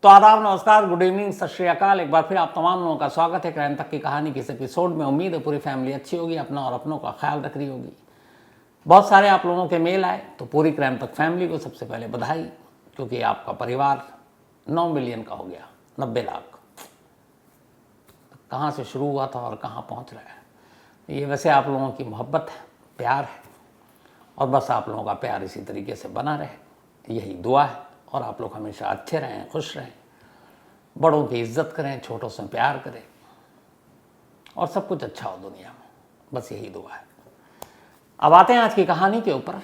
तो आदाब, नमस्कार, गुड इवनिंग, सत श्री अकाल। एक बार फिर आप तमाम लोगों का स्वागत है क्राइम तक की कहानी के इस एपिसोड में। उम्मीद है पूरी फैमिली अच्छी होगी, अपना और अपनों का ख्याल रख रही होगी। बहुत सारे आप लोगों के मेल आए, तो पूरी क्राइम तक फैमिली को सबसे पहले बधाई, क्योंकि आपका परिवार 9 मिलियन का हो गया, 90 लाख। कहाँ से शुरू हुआ था और कहाँ पहुँच रहा है, ये वैसे आप लोगों की मोहब्बत है, प्यार है, और बस आप लोगों का प्यार इसी तरीके से बना रहे, यही दुआ है। और आप लोग हमेशा अच्छे रहें, खुश रहें, बड़ों की इज्जत करें, छोटों से प्यार करें, और सब कुछ अच्छा हो दुनिया में, बस यही दुआ है। अब आते हैं आज की कहानी के ऊपर।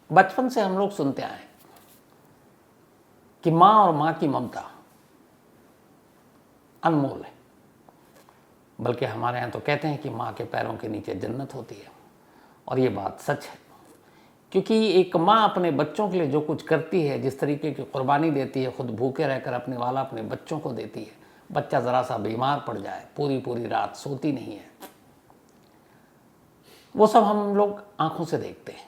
बचपन से हम लोग सुनते आए कि माँ और माँ की ममता अनमोल है, बल्कि हमारे यहाँ तो कहते हैं कि माँ के पैरों के नीचे जन्नत होती है, और ये बात सच है। क्योंकि एक माँ अपने बच्चों के लिए जो कुछ करती है, जिस तरीके की कुर्बानी देती है, खुद भूखे रहकर अपने वाला अपने बच्चों को देती है। बच्चा ज़रा सा बीमार पड़ जाए, पूरी पूरी रात सोती नहीं है, वो सब हम लोग आंखों से देखते हैं।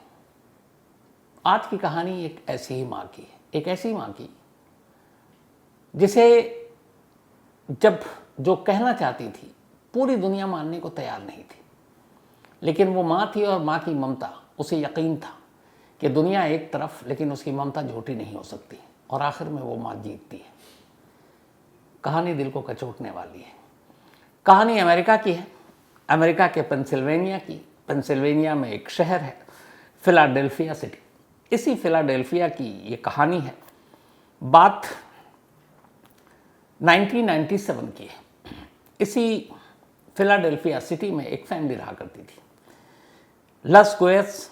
आज की कहानी एक ऐसी ही माँ की है, एक ऐसी माँ की जिसे जब जो कहना चाहती थी पूरी दुनिया मानने को तैयार नहीं थी, लेकिन वो माँ थी और माँ की ममता, उसे यकीन था कि दुनिया एक तरफ, लेकिन उसकी ममता झूठी नहीं हो सकती, और आखिर में वो माँ जीतती है। कहानी दिल को कचोटने वाली है। कहानी अमेरिका की है, अमेरिका के पेंसिल्वेनिया की। पेंसिल्वेनिया में एक शहर है फिलाडेल्फिया सिटी। इसी फिलाडेल्फिया की ये कहानी है। बात 1997 की है। इसी फिलाडेल्फिया सिटी में एक फैमिली रहा करती थी। लस गोएस,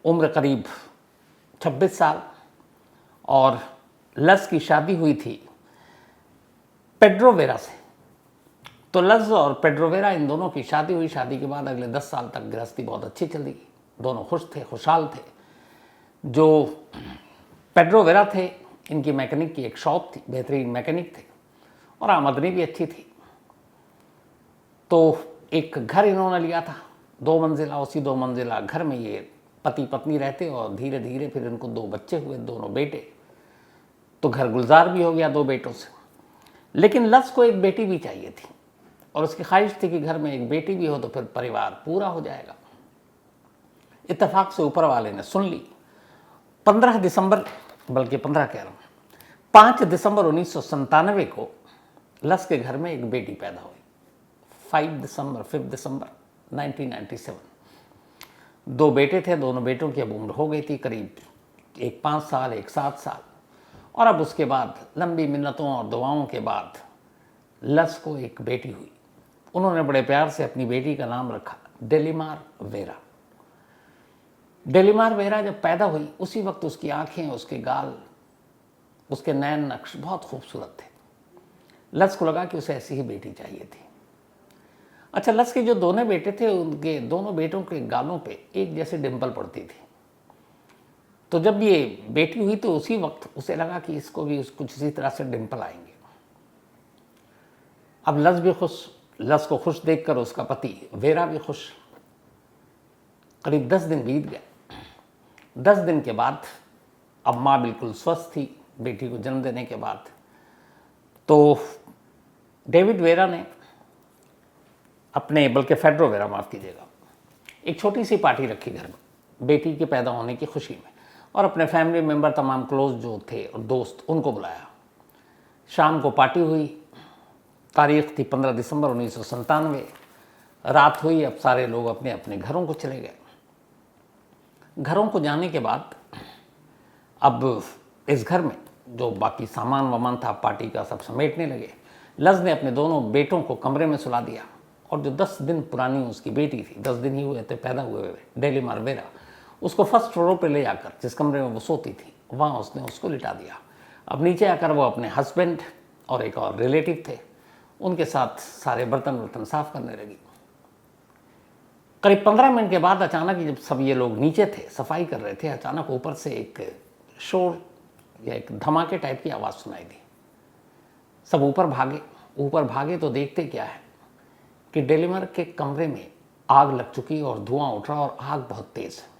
उम्र करीब 26 साल, और लस की शादी हुई थी पेड्रोवेरा से। तो लस और पेड्रोवेरा, इन दोनों की शादी हुई। शादी के बाद अगले 10 साल तक गृहस्थी बहुत अच्छी चली, दोनों खुश थे, खुशहाल थे। जो पेड्रोवेरा थे, इनकी मैकेनिक की एक शॉप थी, बेहतरीन मैकेनिक थे, और आमदनी भी अच्छी थी। तो एक घर इन्होंने लिया था, 2 मंजिला। उसी 2 मंजिला घर में ये पति पत्नी रहते, और धीरे धीरे फिर इनको 2 बच्चे हुए, दोनों बेटे। तो घर गुलजार भी हो गया 2 बेटों से। लेकिन लस को एक बेटी भी चाहिए थी, और उसकी ख्वाहिश थी कि घर में एक बेटी भी हो तो फिर परिवार पूरा हो जाएगा। इत्तेफाक से ऊपर वाले ने सुन ली। 15 दिसंबर, बल्कि 15 कह रहा हूँ, 5 दिसंबर 1997 को लस के घर में एक बेटी पैदा हुई। 5 दिसंबर 1997। 2 बेटे थे, दोनों बेटों की अब उम्र हो गई थी करीब, एक 5 साल, एक 7 साल। और अब उसके बाद लंबी मिन्नतों और दुआओं के बाद लस को एक बेटी हुई। उन्होंने बड़े प्यार से अपनी बेटी का नाम रखा डेलिमार वेरा। डेलिमार वेरा जब पैदा हुई, उसी वक्त उसकी आंखें, उसके गाल, उसके नैन नक्श बहुत खूबसूरत थे। लस को लगा कि उसे ऐसी ही बेटी चाहिए थी। अच्छा, लस के जो दोनों बेटे थे, उनके दोनों बेटों के गालों पे एक जैसे डिंपल पड़ती थी। तो जब ये बेटी हुई तो उसी वक्त उसे लगा कि इसको भी कुछ इसी तरह से डिंपल आएंगे। अब लस भी खुश, लस को खुश देखकर उसका पति वेरा भी खुश। करीब 10 दिन बीत गए। 10 दिन के बाद अब माँ बिल्कुल स्वस्थ थी बेटी को जन्म देने के बाद। तो डेविड वेरा ने अपने, बल्कि फेड्रो वेरा, माफ़ कीजिएगा, एक छोटी सी पार्टी रखी घर में बेटी के पैदा होने की खुशी में, और अपने फैमिली मेंबर तमाम क्लोज जो थे और दोस्त, उनको बुलाया। शाम को पार्टी हुई। तारीख थी 15 दिसंबर 1997। रात हुई। अब सारे लोग अपने अपने घरों को चले गए। घरों को जाने के बाद अब इस घर में जो बाकी सामान वामान था पार्टी का, सब समेटने लगे। लस ने अपने दोनों बेटों को कमरे में सुला दिया, और जो 10 दिन पुरानी उसकी बेटी थी, 10 दिन ही हुए थे पैदा हुए, डेलिमार वेरा, उसको फर्स्ट फ्लोर पे ले जाकर, जिस कमरे में वो सोती थी, वहाँ उसने उसको लिटा दिया। अब नीचे आकर वो अपने हस्बैंड और एक और रिलेटिव थे, उनके साथ सारे बर्तन साफ करने लगी। करीब 15 मिनट के बाद अचानक, जब सब ये लोग नीचे थे, सफाई कर रहे थे, अचानक ऊपर से एक शोर या एक धमाके टाइप की आवाज़ सुनाई दी। सब ऊपर भागे। ऊपर भागे तो देखते क्या है कि डेलिमर के कमरे में आग लग चुकी और धुआं उठ रहा, और आग बहुत तेज है।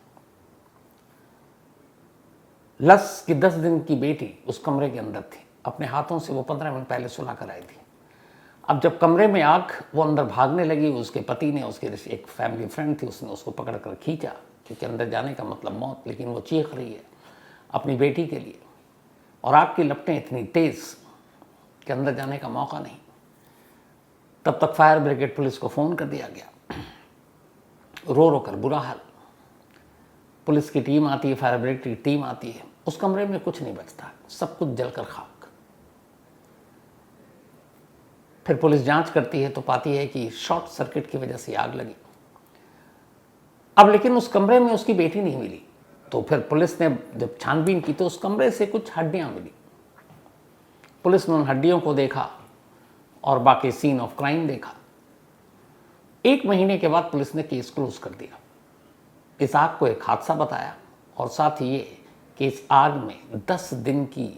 लस की 10 दिन की बेटी उस कमरे के अंदर थी। अपने हाथों से वो 15 मिनट पहले सुला कर आई थी। अब जब कमरे में आग, वो अंदर भागने लगी, उसके पति ने, उसके एक फैमिली फ्रेंड थी, उसने उसको पकड़ कर खींचा, क्योंकि अंदर जाने का मतलब मौत। लेकिन वो चीख रही है अपनी बेटी के लिए, और आग की लपटें इतनी तेज कि अंदर जाने का मौका नहीं। तब तक फायर ब्रिगेड पुलिस को फ़ोन कर दिया गया। रो रो कर बुरा हाल। पुलिस की टीम आती है, फायर ब्रिगेड की टीम आती है। उस कमरे में कुछ नहीं बचता, सब कुछ जलकर खाक। फिर पुलिस जांच करती है तो पाती है कि शॉर्ट सर्किट की वजह से आग लगी। अब लेकिन उस कमरे में उसकी बेटी नहीं मिली। तो फिर पुलिस ने जब छानबीन की तो उस कमरे से कुछ हड्डियां मिली। पुलिस ने उन हड्डियों को देखा और बाकी सीन ऑफ क्राइम देखा। 1 महीने के बाद पुलिस ने केस क्लोज कर दिया। इस आग को एक हादसा बताया, और साथ ही ये कि इस आग में 10 दिन की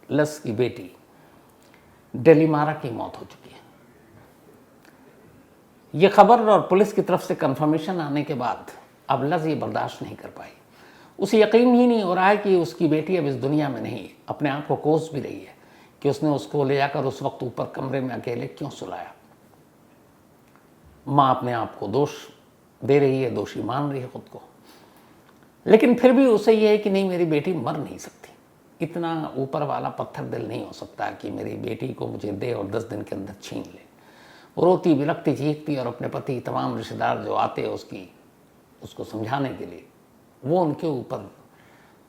लस की बेटी डेलीमारा की मौत हो चुकी है। ये खबर और पुलिस की तरफ से कंफर्मेशन आने के बाद अब लस ये बर्दाश्त नहीं कर पाई। उसे यकीन ही नहीं हो रहा है कि उसकी बेटी अब इस दुनिया में नहीं। अपने आप को कोस भी रही है कि उसने उसको ले जाकर उस वक्त ऊपर कमरे में अकेले क्यों सुलाया। माँ अपने आप को दोष दे रही है, दोषी मान रही है खुद को। लेकिन फिर भी उसे यह है कि नहीं, मेरी बेटी मर नहीं सकती। इतना ऊपर वाला पत्थर दिल नहीं हो सकता कि मेरी बेटी को मुझे दे और 10 दिन के अंदर छीन ले। वो रोती, बिलखती, चीखती, और अपने पति, तमाम रिश्तेदार जो आते उसको समझाने के लिए, वो उनके ऊपर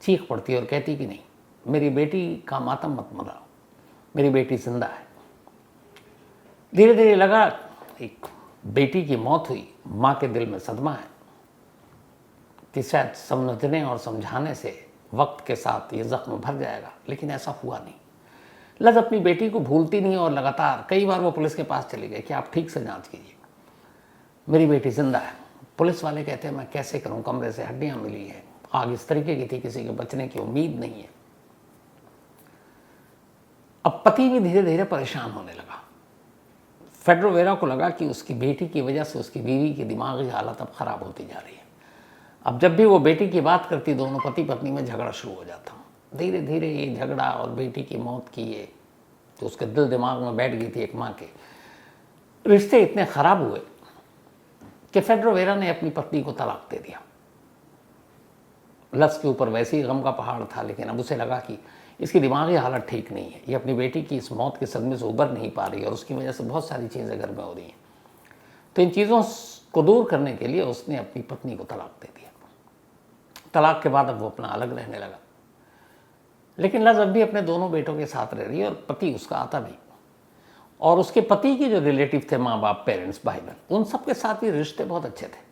चीख पड़ती और कहती कि नहीं, मेरी बेटी का मातम मत मनाओ, मेरी बेटी जिंदा है। धीरे धीरे लगा एक बेटी की मौत हुई, माँ के दिल में सदमा है कि शायद समझने और समझाने से वक्त के साथ ये जख्म भर जाएगा। लेकिन ऐसा हुआ नहीं। लज अपनी बेटी को भूलती नहीं, और लगातार कई बार वो पुलिस के पास चली गई कि आप ठीक से जांच कीजिए, मेरी बेटी जिंदा है। पुलिस वाले कहते हैं मैं कैसे करूं, कमरे से हड्डियां मिली है, आग इस तरीके की थी, किसी के बचने की उम्मीद नहीं है। अब पति भी धीरे धीरे परेशान होने लगा। फेड्रो वेरा को लगा कि उसकी बेटी की वजह से उसकी बीवी की दिमागी हालत अब खराब होती जा रही है। अब जब भी वो बेटी की बात करती, दोनों पति पत्नी में झगड़ा शुरू हो जाता। धीरे धीरे ये झगड़ा और बेटी की मौत की ये जो उसके दिल दिमाग में बैठ गई थी एक माँ के, रिश्ते इतने खराब हुए कि फेड्रो वेरा ने अपनी पत्नी को तलाक दे दिया। लस के ऊपर वैसे ही गम का पहाड़ था, लेकिन अब उसे लगा कि इसकी दिमागी हालत ठीक नहीं है, ये अपनी बेटी की इस मौत के सदमे से उबर नहीं पा रही है, और उसकी वजह से बहुत सारी चीज़ें घर में हो रही हैं। तो इन चीज़ों को दूर करने के लिए उसने अपनी पत्नी को तलाक दे दिया। तलाक के बाद अब वो अपना अलग रहने लगा। लेकिन लज अब भी अपने दोनों बेटों के साथ रह रही है, और पति उसका आता भी। और उसके पति के जो रिलेटिव थे, माँ बाप, पेरेंट्स, भाई बहन, उन सब के साथ भी रिश्ते बहुत अच्छे थे।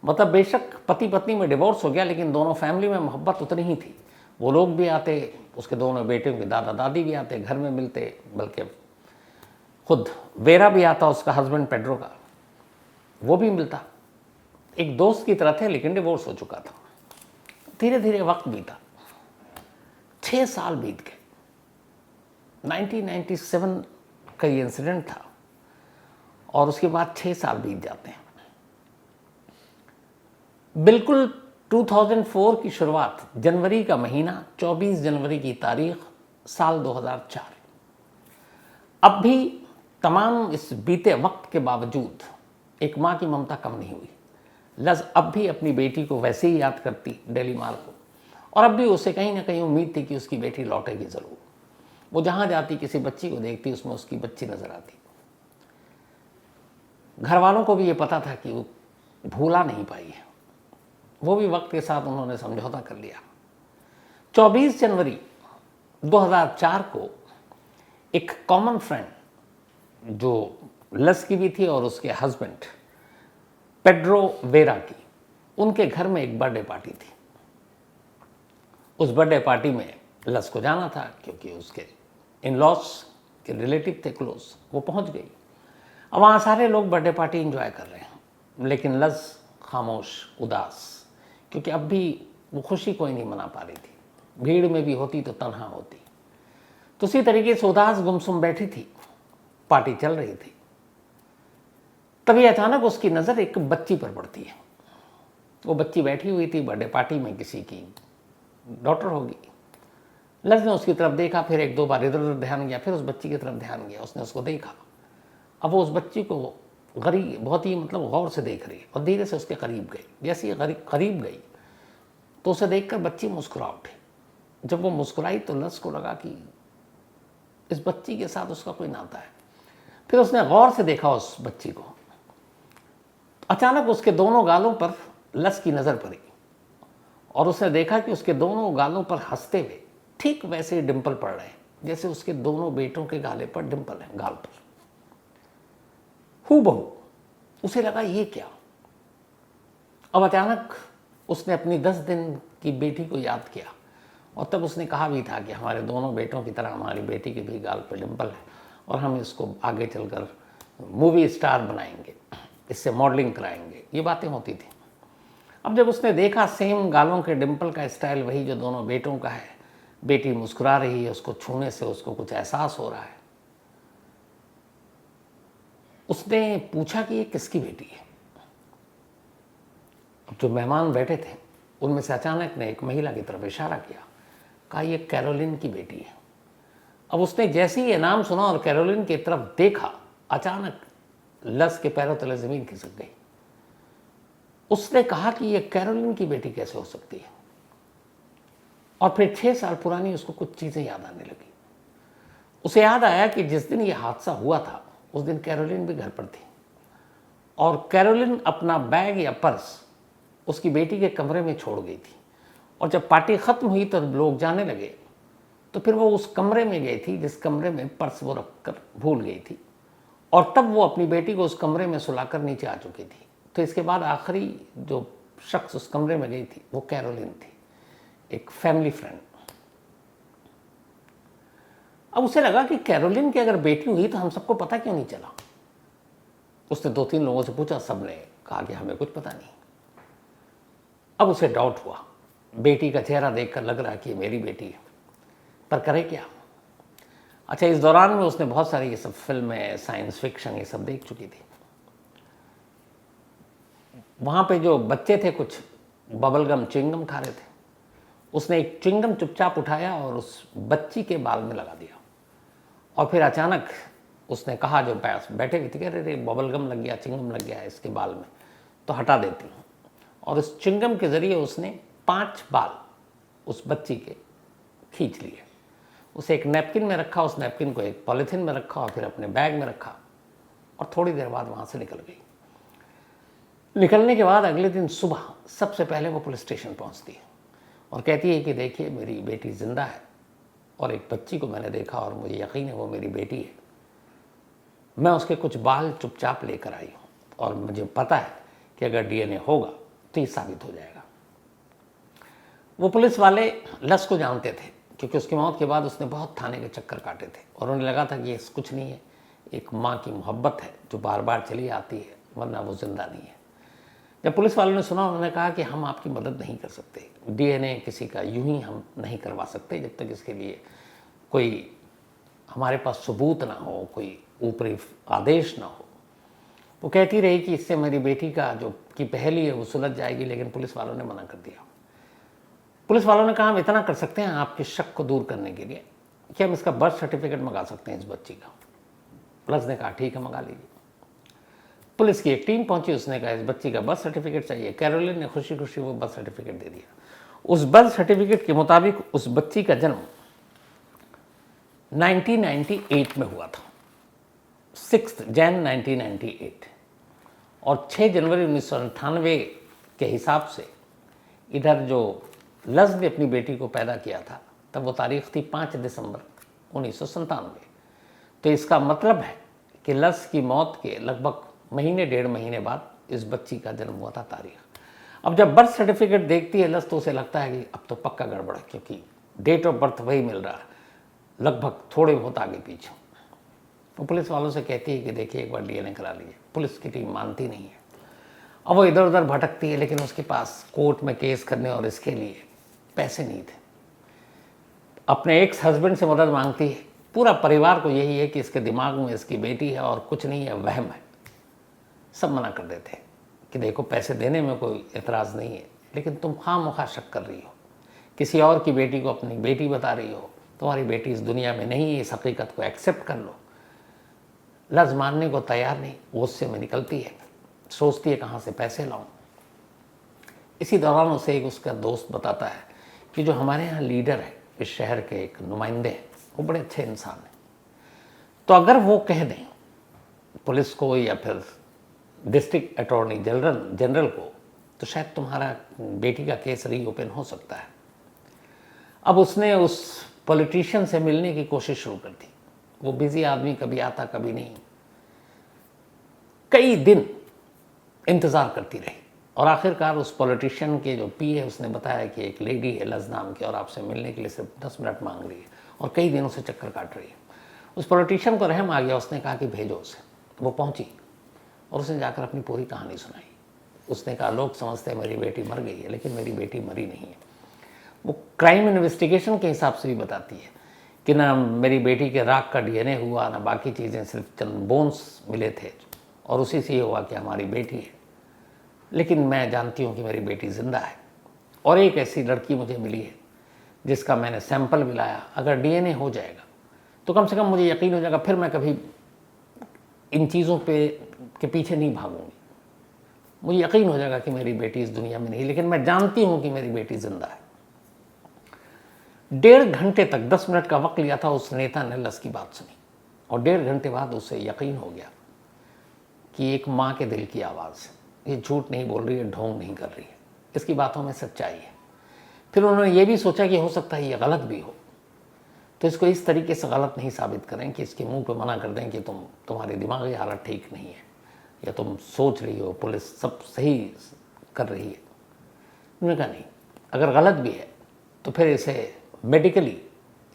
मतलब बेशक पति पत्नी में डिवोर्स हो गया, लेकिन दोनों फैमिली में मोहब्बत उतनी ही थी। वो लोग भी आते, उसके दोनों बेटे के दादा दादी भी आते, घर में मिलते, बल्कि खुद वेरा भी आता, उसका हस्बैंड पेड्रो का, वो भी मिलता। एक दोस्त की तरह थे, लेकिन डिवोर्स हो चुका था। धीरे धीरे वक्त बीता, 6 साल बीत गए। 1997 का ये इंसिडेंट था, और उसके बाद 6 साल बीत जाते हैं। बिल्कुल 2004 की शुरुआत, जनवरी का महीना, 24 जनवरी की तारीख, साल 2004। अब भी तमाम इस बीते वक्त के बावजूद एक माँ की ममता कम नहीं हुई। लज अब भी अपनी बेटी को वैसे ही याद करती, डेलीमार को, और अब भी उसे कहीं ना कहीं उम्मीद थी कि उसकी बेटी लौटेगी ज़रूर। वो जहाँ जाती, किसी बच्ची को देखती, उसमें उसकी बच्ची नजर आती। घर वालों को भी ये पता था कि वो भूला नहीं पाई है। वो भी वक्त के साथ उन्होंने समझौता कर लिया। 24 जनवरी 2004 को एक कॉमन फ्रेंड जो लस की भी थी और उसके हस्बैंड पेड्रो वेरा की, उनके घर में एक बर्थडे पार्टी थी। उस बर्थडे पार्टी में लस को जाना था, क्योंकि उसके इन लॉस के रिलेटिव थे क्लोज। वो पहुंच गई। अब वहाँ सारे लोग बर्थडे पार्टी एंजॉय कर रहे हैं, लेकिन लस खामोश, उदास, क्योंकि अब भी वो खुशी कोई नहीं मना पा रही थी। भीड़ में भी होती तो तन्हा होती। तो उसी तरीके से उदास गुमसुम बैठी थी, पार्टी चल रही थी। तभी अचानक उसकी नज़र एक बच्ची पर पड़ती है। वो बच्ची बैठी हुई थी बर्थडे पार्टी में, किसी की डॉटर होगी, लस ने उसकी तरफ देखा, फिर एक दो बार इधर उधर ध्यान गया, फिर उस बच्ची की तरफ ध्यान गया, उसने उसको देखा। अब वो उस बच्ची को बहुत ही मतलब गौर से देख रही है और धीरे से उसके करीब गई। जैसे ही करीब गई तो उसे देखकर बच्ची मुस्कुरा उठी। जब वो मुस्कुराई तो लस को लगा कि इस बच्ची के साथ उसका कोई नाता है। फिर उसने गौर से देखा उस बच्ची को। अचानक उसके दोनों गालों पर लस की नज़र पड़ी और उसने देखा कि उसके दोनों गालों पर हंसते हुए ठीक वैसे ही डिंपल पड़ रहे हैं जैसे उसके दोनों बेटों के गाले पर डिंपल है, गाल पर हूबहू। उसे लगा ये क्या। अब अचानक उसने अपनी 10 दिन की बेटी को याद किया और तब उसने कहा भी था कि हमारे दोनों बेटों की तरह हमारी बेटी के भी गाल पर डिंपल है और हम इसको आगे चलकर मूवी स्टार बनाएंगे, इससे मॉडलिंग कराएंगे, ये बातें होती थी। अब जब उसने देखा सेम गालों के डिंपल का स्टाइल वही जो दोनों बेटों का है, बेटी मुस्कुरा रही है, उसको छूने से उसको कुछ एहसास हो रहा है। उसने पूछा कि ये किसकी बेटी है। अब जो मेहमान बैठे थे उनमें से अचानक ने एक महिला की तरफ इशारा किया, कहा ये कैरोलिन की बेटी है। अब उसने जैसे ही ये नाम सुना और कैरोलिन की तरफ देखा, अचानक लस के पैरों तले जमीन खिसक गई। उसने कहा कि ये कैरोलिन की बेटी कैसे हो सकती है। और फिर 6 साल पुरानी उसको कुछ चीज़ें याद आने लगी। उसे याद आया कि जिस दिन ये हादसा हुआ था उस दिन कैरोलिन भी घर पर थी और कैरोलिन अपना बैग या पर्स उसकी बेटी के कमरे में छोड़ गई थी। और जब पार्टी ख़त्म हुई तो लोग जाने लगे तो फिर वो उस कमरे में गई थी जिस कमरे में पर्स वो रख कर भूल गई थी और तब वो अपनी बेटी को उस कमरे में सुलाकर नीचे आ चुकी थी। तो इसके बाद आखिरी जो शख्स उस कमरे में गई थी वो कैरोलिन थी, एक फैमिली फ्रेंड। अब उसे लगा कि कैरोलिन की अगर बेटी हुई तो हम सबको पता क्यों नहीं चला। उसने 2-3 लोगों से पूछा, सबने कहा कि हमें कुछ पता नहीं। अब उसे डाउट हुआ, बेटी का चेहरा देखकर लग रहा कि मेरी बेटी है, पर करे क्या। अच्छा, इस दौरान में उसने बहुत सारी ये सब फिल्में, साइंस फिक्शन ये सब देख चुकी थी। वहाँ पे जो बच्चे थे कुछ बबलगम च्युइंगम खा रहे थे। उसने एक च्युइंगम चुपचाप उठाया और उस बच्ची के बाल में लगा दिया और फिर अचानक उसने कहा, जो बैठे हुए थे, कह रहे बबलगम लग गया, च्युइंगम लग गया इसके बाल में, तो हटा देती हूँ। और उस च्युइंगम के ज़रिए उसने 5 बाल उस बच्ची के खींच लिए। उसे एक नैपकिन में रखा, उस नैपकिन को एक पॉलीथीन में रखा और फिर अपने बैग में रखा और थोड़ी देर बाद वहाँ से निकल गई। निकलने के बाद अगले दिन सुबह सबसे पहले वो पुलिस स्टेशन पहुँचती है और कहती है कि देखिए मेरी बेटी ज़िंदा है और एक बच्ची को मैंने देखा और मुझे यकीन है वो मेरी बेटी है। मैं उसके कुछ बाल चुपचाप लेकर आई हूँ और मुझे पता है कि अगर डीएनए होगा तो ये साबित हो जाएगा। वो पुलिस वाले लस को जानते थे क्योंकि उसकी मौत के बाद उसने बहुत थाने के चक्कर काटे थे और उन्हें लगा था कि ये कुछ नहीं है, एक माँ की मोहब्बत है जो बार बार चली आती है, वरना वो जिंदा नहीं है। जब पुलिस वालों ने सुना, उन्होंने कहा कि हम आपकी मदद नहीं कर सकते, डीएनए किसी का यूं ही हम नहीं करवा सकते जब तक इसके लिए कोई हमारे पास सबूत ना हो, कोई ऊपरी आदेश ना हो। वो कहती रही कि इससे मेरी बेटी का जो की पहेली है वो सुलझ जाएगी, लेकिन पुलिस वालों ने मना कर दिया। पुलिस वालों ने कहा हम इतना कर सकते हैं आपके शक को दूर करने के लिए कि हम इसका बर्थ सर्टिफिकेट मंगा सकते हैं इस बच्ची का। पुलिस ने कहा ठीक है, मंगा लीजिए। पुलिस की एक टीम पहुंची, उसने कहा इस बच्ची का बर्थ सर्टिफिकेट चाहिए। कैरोलिन ने खुशी खुशी वो बर्थ सर्टिफिकेट दे दिया। उस बर्थ सर्टिफिकेट के मुताबिक उस बच्ची का जन्म 1998 में हुआ था, 6 जैन 1998, और 6 जनवरी 1998 के हिसाब से इधर जो लस ने अपनी बेटी को पैदा किया था तब वो तारीख थी 5 दिसंबर 1997। तो इसका मतलब है कि लस की मौत के लगभग महीने 1.5 महीने बाद इस बच्ची का जन्म हुआ था तारीख। अब जब बर्थ सर्टिफिकेट देखती है लस तो उसे लगता है कि अब तो पक्का गड़बड़ है, क्योंकि डेट ऑफ बर्थ वही मिल रहा है, लगभग थोड़े बहुत आगे पीछे। वो पुलिस वालों से कहती है कि देखिए एक बार डीएनए करा लीजिए। पुलिस की टीम मानती नहीं है। अब वो इधर उधर भटकती है, लेकिन उसके पास कोर्ट में केस करने और इसके लिए पैसे नहीं थे। अपने एक्स हस्बैंड से मदद मांगती है। पूरा परिवार को यही है कि इसके दिमाग में इसकी बेटी है और कुछ नहीं है, वहम है। सब मना कर देते हैं कि देखो पैसे देने में कोई एतराज़ नहीं है, लेकिन तुम खामखा शक कर रही हो, किसी और की बेटी को अपनी बेटी बता रही हो, तुम्हारी बेटी इस दुनिया में नहीं है, इस हकीकत को एक्सेप्ट कर लो। लफ्ज़ मानने को तैयार नहीं, गुस्से में निकलती है, सोचती है कहाँ से पैसे लाऊं। इसी दौरान उसे एक उसका दोस्त बताता है कि जो हमारे यहाँ लीडर है, इस शहर के एक नुमाइंदे हैं, वो बड़े अच्छे इंसान हैं, तो अगर वो कह दें पुलिस को या फिर डिस्ट्रिक्ट अटॉर्नी जनरल को, तो शायद तुम्हारा बेटी का केस रीओपन हो सकता है। अब उसने उस पॉलिटिशियन से मिलने की कोशिश शुरू कर दी। वो बिजी आदमी, कभी आता कभी नहीं, कई दिन इंतज़ार करती रही और आखिरकार उस पॉलिटिशियन के जो पीए उसने बताया कि एक लेडी है लज नाम की और आपसे मिलने के लिए सिर्फ 10 मिनट मांग रही है और कई दिनों से चक्कर काट रही है। उस पॉलिटिशियन को रहम आ गया, उसने कहा कि भेजो उसे। वो पहुंची और उसने जाकर अपनी पूरी कहानी सुनाई। उसने कहा लोग समझते हैं मेरी बेटी मर गई है, लेकिन मेरी बेटी मरी नहीं है। वो क्राइम इन्वेस्टिगेशन के हिसाब से भी बताती है कि ना मेरी बेटी के राख का डीएनए हुआ, ना बाकी चीज़ें, सिर्फ चंद बोन्स मिले थे और उसी से ये हुआ कि हमारी बेटी है। लेकिन मैं जानती हूँ कि मेरी बेटी ज़िंदा है और एक ऐसी लड़की मुझे मिली है जिसका मैंने सैंपल भी लाया। अगर डीएनए हो जाएगा तो कम से कम मुझे यकीन हो जाएगा, फिर मैं कभी इन चीज़ों के पीछे नहीं भागूंगी। मुझे यकीन हो जाएगा कि मेरी बेटी इस दुनिया में नहीं, लेकिन मैं जानती हूँ कि मेरी बेटी ज़िंदा है। 1.5 घंटे तक 10 मिनट का वक्त लिया था उस नेता ने लस की बात सुनी और 1.5 घंटे बाद उसे यकीन हो गया कि एक माँ के दिल की आवाज़ है, ये झूठ नहीं बोल रही है, ढोंग नहीं कर रही है, इसकी बातों में सच्चाई है। फिर उन्होंने ये भी सोचा कि हो सकता है ये गलत भी हो, तो इसको इस तरीके से गलत नहीं साबित करें कि इसके मुंह पे मना कर दें कि तुम्हारी दिमागी हालत ठीक नहीं है या तुम सोच रही हो पुलिस सब सही कर रही है। उन्होंने कहा नहीं, अगर गलत भी है तो फिर इसे मेडिकली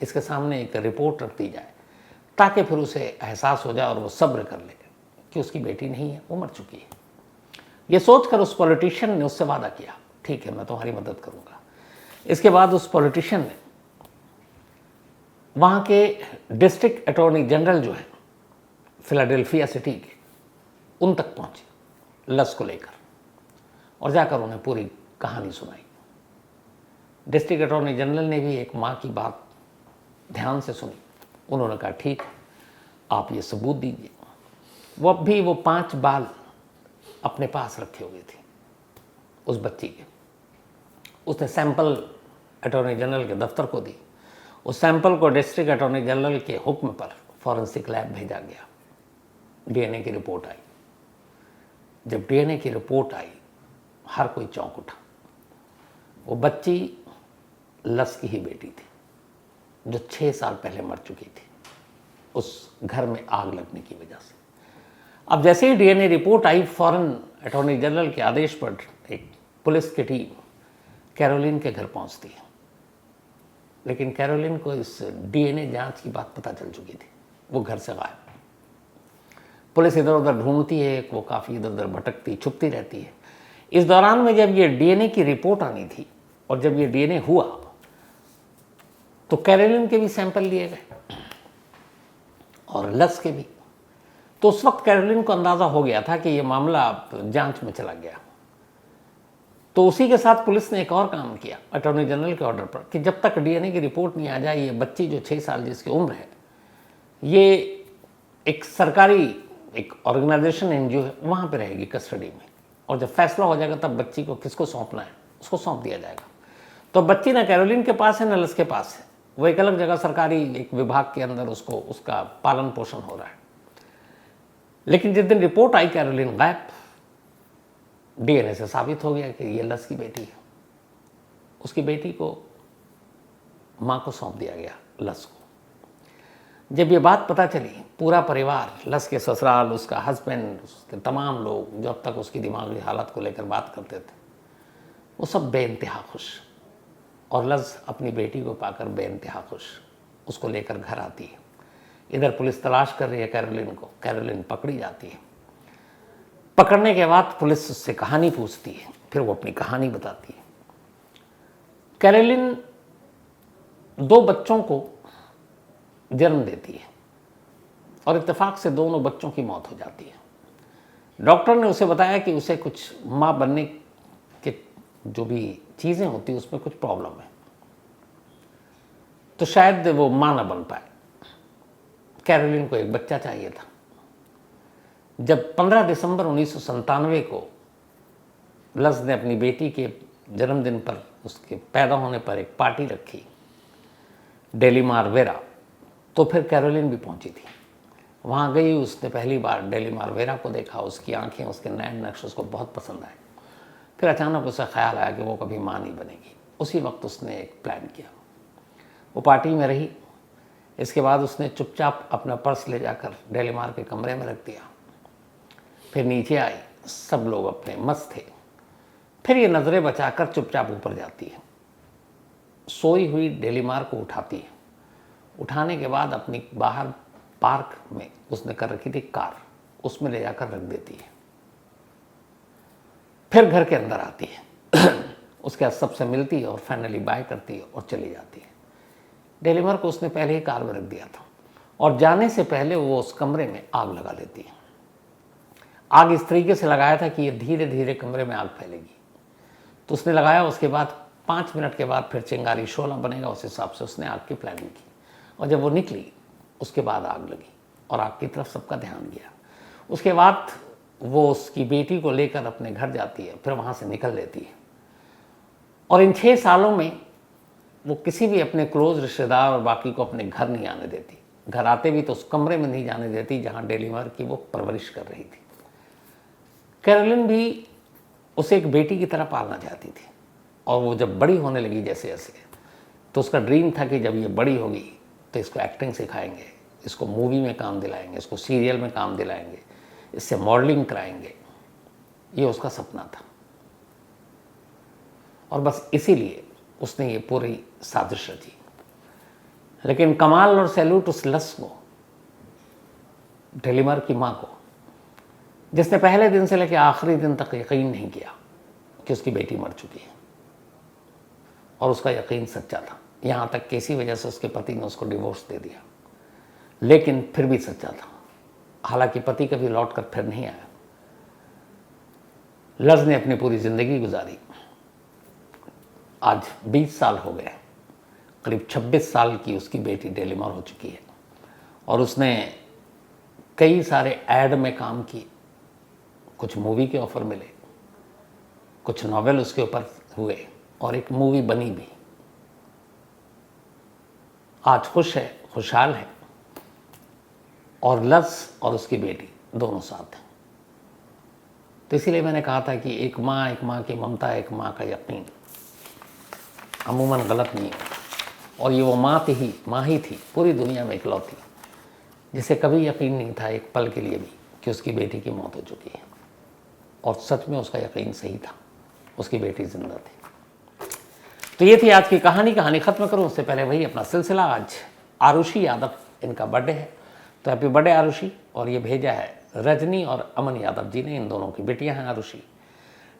इसके सामने एक रिपोर्ट रख दी जाए ताकि फिर उसे एहसास हो जाए और वो सब्र कर ले कि उसकी बेटी नहीं है, वो मर चुकी है। ये सोचकर उस पॉलिटिशियन ने उससे वादा किया, ठीक है मैं तुम्हारी मदद करूंगा। इसके बाद उस पॉलिटिशियन ने वहाँ के डिस्ट्रिक्ट अटॉर्नी जनरल जो है फिलाडेल्फिया सिटी के, उन तक पहुँचे लस को लेकर और जाकर उन्हें पूरी कहानी सुनाई। डिस्ट्रिक्ट अटॉर्नी जनरल ने भी एक माँ की बात ध्यान से सुनी। उन्होंने कहा ठीक है, आप ये सबूत दीजिए। वो अब भी वो 5 बाल अपने पास रखे हुए थे उस बच्ची के। उसने सैंपल अटॉर्नी जनरल के दफ्तर को दी। उस सैंपल को डिस्ट्रिक्ट अटॉर्नी जनरल के हुक्म पर फॉरेंसिक लैब भेजा गया। डीएनए की रिपोर्ट आई। जब डीएनए की रिपोर्ट आई, हर कोई चौंक उठा। वो बच्ची लस की ही बेटी थी जो 6 साल पहले मर चुकी थी उस घर में आग लगने की वजह से। अब जैसे ही डीएनए रिपोर्ट आई, फौरन अटॉर्नी जनरल के आदेश पर एक पुलिस की टीम कैरोलिन के घर पहुंचती है। लेकिन कैरोलिन को इस डीएनए जांच की बात पता चल चुकी थी, वो घर से गायब। पुलिस इधर उधर ढूंढती है, वो काफ़ी इधर उधर भटकती छुपती रहती है। इस दौरान में जब ये डीएनए की रिपोर्ट आनी थी और जब ये डीएनए हुआ तो कैरोलिन के भी सैंपल लिए गए और लस के भी। तो उस वक्त कैरोलिन को अंदाज़ा हो गया था कि ये मामला जांच में चला गया। तो उसी के साथ पुलिस ने एक और काम किया अटॉर्नी जनरल के ऑर्डर पर कि जब तक डीएनए की रिपोर्ट नहीं आ जाए, ये बच्ची जो 6 साल जिसकी उम्र है, ये एक सरकारी एक ऑर्गेनाइजेशन एनजीओ है, वहाँ पे रहेगी कस्टडी में, और जब फैसला हो जाएगा तब बच्ची को किसको सौंपना है उसको सौंप दिया जाएगा। तो बच्ची ना कैरोलिन के पास है ना लस के पास है, वो एक अलग जगह सरकारी एक विभाग के अंदर उसको उसका पालन पोषण हो रहा है। लेकिन जिस दिन रिपोर्ट आई कैरोलिन गायब, डीएनए से साबित हो गया कि ये लस की बेटी है। उसकी बेटी को माँ को सौंप दिया गया लस को। जब ये बात पता चली, पूरा परिवार, लस के ससुराल, उसका हस्बैंड, उसके तमाम लोग जो अब तक उसकी दिमागी हालत को लेकर बात करते थे, वो सब बेइंतहा खुश। और लस अपनी बेटी को पाकर बेइंतहा खुश उसको लेकर घर आती है। इधर पुलिस तलाश कर रही है कैरोलिन को। कैरोलिन पकड़ी जाती है। पकड़ने के बाद पुलिस उससे कहानी पूछती है, फिर वो अपनी कहानी बताती है। कैरोलिन 2 बच्चों को जन्म देती है और इत्तेफाक से दोनों बच्चों की मौत हो जाती है। डॉक्टर ने उसे बताया कि उसे कुछ माँ बनने के जो भी चीज़ें होती हैं उसमें कुछ प्रॉब्लम है। तो शायद वो मां न बन पाए। कैरोलिन को एक बच्चा चाहिए था। जब 15 दिसंबर 1997 को लज ने अपनी बेटी के जन्मदिन पर, उसके पैदा होने पर एक पार्टी रखी डेलीमार वेरा, तो फिर कैरोलिन भी पहुंची थी। वहाँ गई, उसने पहली बार डेलीमार वेरा को देखा, उसकी आंखें, उसके नैन नक्श उसको बहुत पसंद आए। फिर अचानक उसे ख्याल आया कि वो कभी माँ नहीं बनेगी। उसी वक्त उसने एक प्लान किया। वो पार्टी में रही, इसके बाद उसने चुपचाप अपना पर्स ले जाकर डेलीमार के कमरे में रख दिया। फिर नीचे आई, सब लोग अपने मस्त थे। फिर ये नज़रें बचाकर चुपचाप ऊपर जाती है, सोई हुई डेलीमार को उठाती है। उठाने के बाद अपनी बाहर पार्क में उसने कर रखी थी कार, उसमें ले जाकर रख देती है। फिर घर के अंदर आती है उसके सबसे मिलती है और फाइनली बाय करती है और चली जाती है। डेलीमार को उसने पहले ही कार में रख दिया था और जाने से पहले वो उस कमरे में आग लगा लेती है। आग इस तरीके से लगाया था कि ये धीरे धीरे कमरे में आग फैलेगी। तो उसने लगाया, उसके बाद 5 मिनट के बाद फिर चिंगारी शोला बनेगा, उस हिसाब से उसने आग की प्लानिंग की। और जब वो निकली उसके बाद आग लगी और आग की तरफ सबका ध्यान गया। उसके बाद वो उसकी बेटी को लेकर अपने घर जाती है, फिर वहाँ से निकल लेती है। और इन 6 सालों में वो किसी भी अपने क्लोज रिश्तेदार और बाकी को अपने घर नहीं आने देती। घर आते भी तो उस कमरे में नहीं जाने देती जहाँ डेलीमार की वो परवरिश कर रही थी। कैरोलिन भी उसे एक बेटी की तरह पालना चाहती थी। और वो जब बड़ी होने लगी जैसे जैसे, तो उसका ड्रीम था कि जब ये बड़ी होगी तो इसको एक्टिंग सिखाएंगे, इसको मूवी में काम दिलाएंगे, इसको सीरियल में काम दिलाएंगे, इससे मॉडलिंग कराएंगे। ये उसका सपना था और बस इसीलिए उसने ये पूरी साजिश रची। लेकिन कमाल और सैल्यूट उस लस को, डेलीमार की माँ को, जिसने पहले दिन से लेकर आखिरी दिन तक यकीन नहीं किया कि उसकी बेटी मर चुकी है। और उसका यकीन सच्चा था, यहाँ तक कि इसी वजह से उसके पति ने उसको डिवोर्स दे दिया, लेकिन फिर भी सच्चा था। हालांकि पति कभी लौट कर फिर नहीं आया। लज ने अपनी पूरी जिंदगी गुजारी। आज 20 साल हो गए, करीब 26 साल की उसकी बेटी डेलीमार हो चुकी है। और उसने कई सारे ऐड में काम किए, कुछ मूवी के ऑफर मिले, कुछ नॉवेल उसके ऊपर हुए और एक मूवी बनी भी। आज खुश है, खुशहाल है और लज और उसकी बेटी दोनों साथ हैं। तो इसीलिए मैंने कहा था कि एक माँ की ममता, एक माँ का यकीन अमूमन गलत नहीं है। और ये वो माँ ही थी पूरी दुनिया में इकलौती, जिसे कभी यकीन नहीं था एक पल के लिए भी कि उसकी बेटी की मौत हो चुकी है। और सच में उसका यकीन सही था, उसकी बेटी जिंदा थी। तो ये थी आज की कहानी ख़त्म करूँ उससे पहले वही अपना सिलसिला। आज आरुषि यादव, इनका बर्थडे है, तो हैप्पी बर्थडे आरुषि। और ये भेजा है रजनी और अमन यादव जी ने, इन दोनों की बेटियां हैं आरुषि।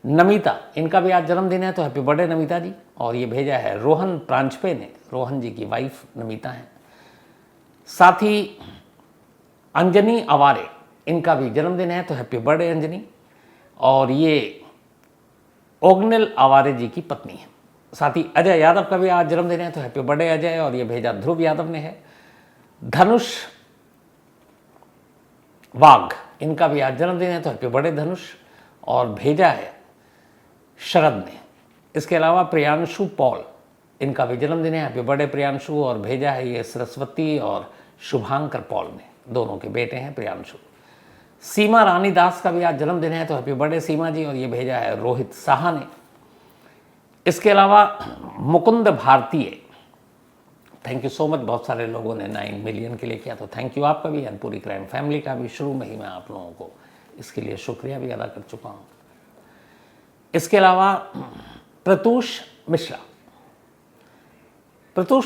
नमिता, इनका भी आज जन्मदिन है, तो हैप्पी बर्थडे नमिता जी। और ये भेजा है रोहन प्रांजपे ने, रोहन जी की वाइफ नमिता हैं। साथ ही अंजनी अवारे, इनका भी जन्मदिन है, तो हैप्पी बर्थडे अंजनी। और ये ओगनेल अवारे जी की पत्नी है। साथ ही अजय यादव का भी आज जन्मदिन है, तो हैप्पी बर्थडे अजय। और ये भेजा ध्रुव यादव ने है। धनुष वाघ, इनका भी आज जन्मदिन है, तो हैप्पी बर्थडे धनुष। और भेजा है शरद ने। इसके अलावा प्रियांशु पॉल, इनका भी जन्मदिन है, हैप्पी बर्थडे प्रियांशु। और भेजा है ये सरस्वती और शुभांकर पॉल ने, दोनों के बेटे हैं प्रियांशु। सीमा रानी दास का भी आज जन्मदिन है, तो हैप्पी बर्थडे सीमा जी। और ये भेजा है रोहित साहा ने। इसके अलावा मुकुंद भारतीय, थैंक यू सो मच। बहुत सारे लोगों ने 9 मिलियन के लिए किया, तो थैंक यू आपका भी और पूरी क्राइम फैमिली का भी। शुरू में ही मैं आप लोगों को इसके लिए शुक्रिया भी अदा कर चुका हूँ। इसके अलावा प्रतुष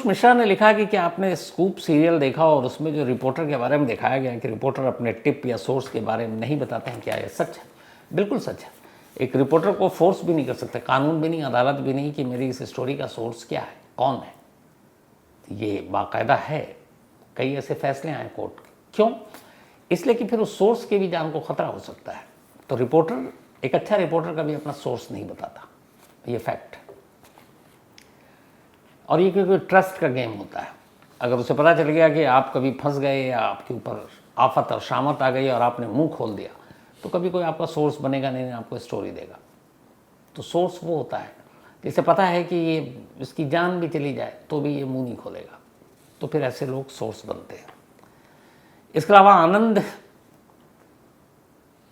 मिश्रा ने लिखा कि क्या आपने स्कूप सीरियल देखा और उसमें जो रिपोर्टर के बारे में दिखाया गया कि रिपोर्टर अपने टिप या सोर्स के बारे में नहीं बताते हैं, क्या ये सच है? बिल्कुल सच है। एक रिपोर्टर को फोर्स भी नहीं कर सकते, कानून भी नहीं, अदालत भी नहीं कि मेरी इस स्टोरी का सोर्स क्या है, कौन है। ये बाकायदा है, कई ऐसे फैसले आए कोर्ट के। क्यों? इसलिए कि फिर उस सोर्स के भी जान को खतरा हो सकता है। तो रिपोर्टर, एक अच्छा रिपोर्टर कभी अपना सोर्स नहीं बताता, ये फैक्ट है। और ये क्योंकि ट्रस्ट का गेम होता है, अगर उसे पता चल गया कि आप कभी फंस गए या आपके ऊपर आफत और शामत आ गई और आपने मुंह खोल दिया, तो कभी कोई आपका सोर्स बनेगा नहीं, आपको स्टोरी देगा। तो सोर्स वो होता है जिसे पता है कि ये इसकी जान भी चली जाए तो भी ये मुंह नहीं खोलेगा, तो फिर ऐसे लोग सोर्स बनते हैं। इसके अलावा आनंद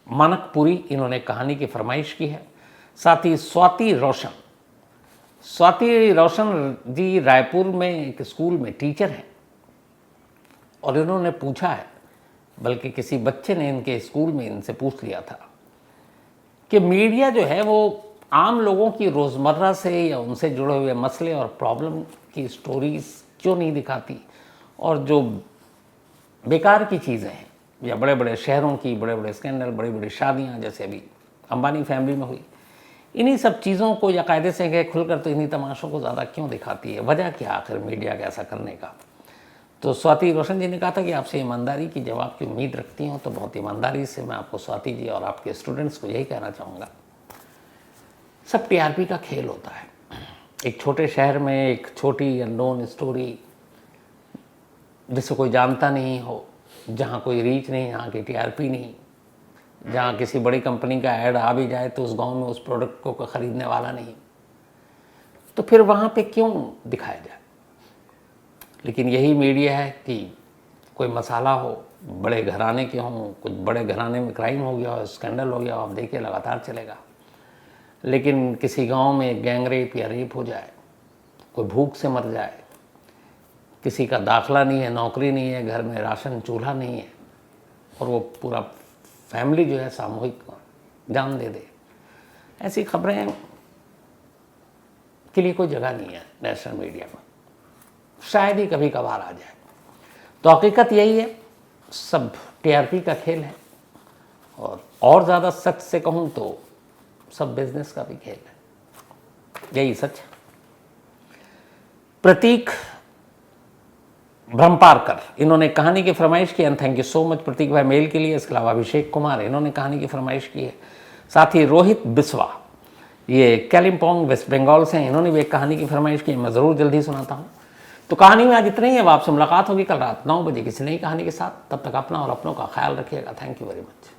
मानकपुरी, इन्होंने कहानी की फरमाइश की है। साथ ही स्वाति रोशन जी रायपुर में एक स्कूल में टीचर हैं और इन्होंने पूछा है, बल्कि किसी बच्चे ने इनके स्कूल में इनसे पूछ लिया था कि मीडिया जो है वो आम लोगों की रोज़मर्रा से या उनसे जुड़े हुए मसले और प्रॉब्लम की स्टोरीज क्यों नहीं दिखाती, और जो बेकार की चीज़ें हैं या बड़े बड़े शहरों की बड़े बड़े स्कैंडल, बड़ी बड़ी शादियाँ जैसे अभी अंबानी फैमिली में हुई, इन्हीं सब चीज़ों को या कायदे से गए खुलकर तो इन्हीं तमाशों को ज़्यादा क्यों दिखाती है, वजह क्या आखिर मीडिया का ऐसा करने का। तो स्वाति रोशन जी ने कहा था कि आपसे ईमानदारी की जवाब की उम्मीद रखती हूँ, तो बहुत ईमानदारी से मैं आपको स्वाति जी और आपके स्टूडेंट्स को यही कहना चाहूँगा, सब टीआरपी का खेल होता है। एक छोटे शहर में एक छोटी अननोन स्टोरी जिसे कोई जानता नहीं हो, जहाँ कोई रीच नहीं, यहाँ की टीआरपी नहीं, जहाँ किसी बड़ी कंपनी का ऐड आ भी जाए तो उस गांव में उस प्रोडक्ट को ख़रीदने वाला नहीं, तो फिर वहाँ पे क्यों दिखाया जाए। लेकिन यही मीडिया है कि कोई मसाला हो, बड़े घराने के हों, कुछ बड़े घराने में क्राइम हो गया हो, स्कैंडल हो गया हो, आप देखिए लगातार चलेगा। लेकिन किसी गांव में गैंग रेप या रेप हो जाए, कोई भूख से मर जाए, किसी का दाखला नहीं है, नौकरी नहीं है, घर में राशन चूल्हा नहीं है, और वो पूरा फैमिली जो है सामूहिक जान दे दे, ऐसी खबरें के लिए कोई जगह नहीं है नेशनल मीडिया में, शायद ही कभी कभार आ जाए। तो हकीकत यही है, सब टीआरपी का खेल है, और ज़्यादा सच से कहूँ तो सब बिजनेस का भी खेल है, यही सच है। प्रतीक ब्रह्मपारकर, इन्होंने कहानी की फरमाइश की, and thank you so much Pratik भाई मेल के लिए। इसके अलावा अभिषेक कुमार, इन्होंने कहानी की फरमाइश की है। साथ ही रोहित बिस्वा, ये कालिम्पोंग वेस्ट बंगाल से हैं, इन्होंने भी एक कहानी की फरमाइश की, मैं ज़रूर जल्दी सुनाता हूँ। तो कहानी में आज इतना ही है, अब आपसे मुलाकात होगी कल रात 9 बजे किसी नई कहानी के साथ। तब तक अपना और अपनों का ख्याल रखिएगा। Thank you very much.